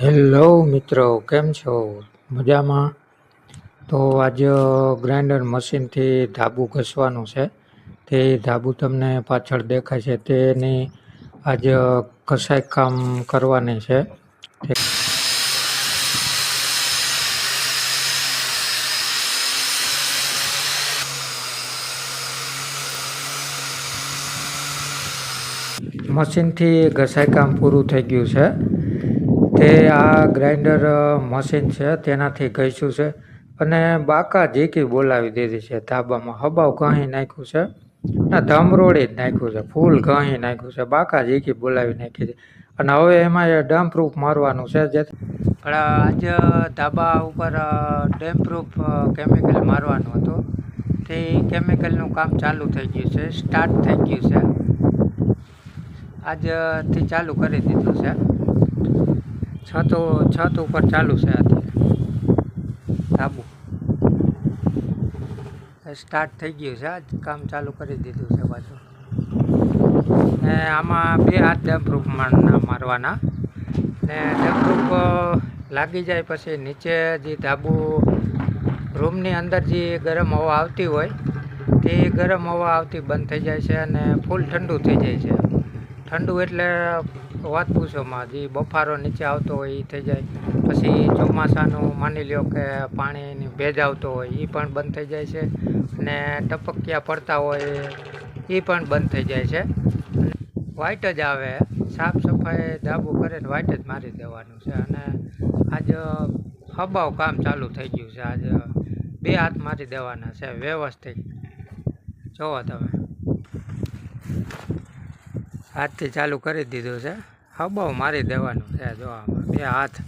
Hello મિત્રો, કેમ છો? મજામાં? તો આજે ગ્રાઇન્ડર મશીનથી ધાબુ ઘસવાનું છે. તે ધાબુ તમને પાછળ દેખાય છે તેની આજે ઘસાઈ કામ કરવાની છે. મશીનથી ઘસાઈ કામ પૂરું થઈ ગયું છે. તે આ ગ્રાઇન્ડર મશીન છે તેનાથી ઘસ્યું છે અને બાકા ઝીકી બોલાવી દીધી છે. ધાબામાં હબાવ ઘહી નાખ્યું છે અને ધમરોળી જ નાખ્યું છે, ફૂલ ઘહી નાખ્યું છે, બાકા ઝીકી બોલાવી નાખી છે. અને હવે એમાં ડમ્પ પ્રૂફ મારવાનું છે. પણ આજે ધાબા ઉપર ડેમ્પ પ્રૂફ કેમિકલ મારવાનું હતું. તે કેમિકલનું કામ ચાલુ થઈ ગયું છે, સ્ટાર્ટ થઈ ગયું છે. આજથી ચાલુ કરી દીધું છે. છત ઉપર ચાલુ છે. ધાબુ સ્ટાર્ટ થઈ ગયું છે. આજ કામ ચાલુ કરી દીધું છે પાછું. ને આમાં 2 હાથ ડમ્પરૂફ મારવાના ને ડમ્પરૂફ લાગી જાય પછી નીચે જે ધાબુ રૂમની અંદર જે ગરમ હવા આવતી હોય તે ગરમ હવા આવતી બંધ થઈ જાય છે અને ફૂલ ઠંડુ થઈ જાય છે. ઠંડુ એટલે વાત પૂછોમાં, જે બફારો નીચે આવતો હોય એ થઈ જાય. પછી ચોમાસાનું માની લ્યો કે પાણીની ભેજ આવતો હોય એ પણ બંધ થઈ જાય છે અને ટપકિયા પડતા હોય એ પણ બંધ થઈ જાય છે. વ્હાઈટ જ આવે, સાફ સફાઈ ધાબુ કરીને વ્હાઈટ જ મારી દેવાનું છે. અને આજ હબાવ કામ ચાલુ થઈ ગયું છે. આજ 2 હાથ મારી દેવાના છે વ્યવસ્થિત. જોવો તમે, હાથથી ચાલુ કરી દીધું છે. હબાવ મારી દેવાનું છે. જો આમાં 2 હાથ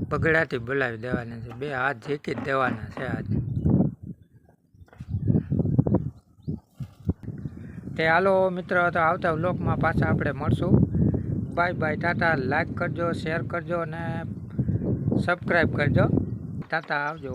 બગડાટી બોલાવી દેવાના છે, 2 હાથ ઝીકી જ દેવાના છે. આજ તે હાલો મિત્રો, તો આવતા વ્લોગમાં પાછા આપણે મળશું. Bye bye, Tata. લાઈક કરજો, શેર કરજો અને સબસ્ક્રાઈબ કરજો. ટાટા, આવજો.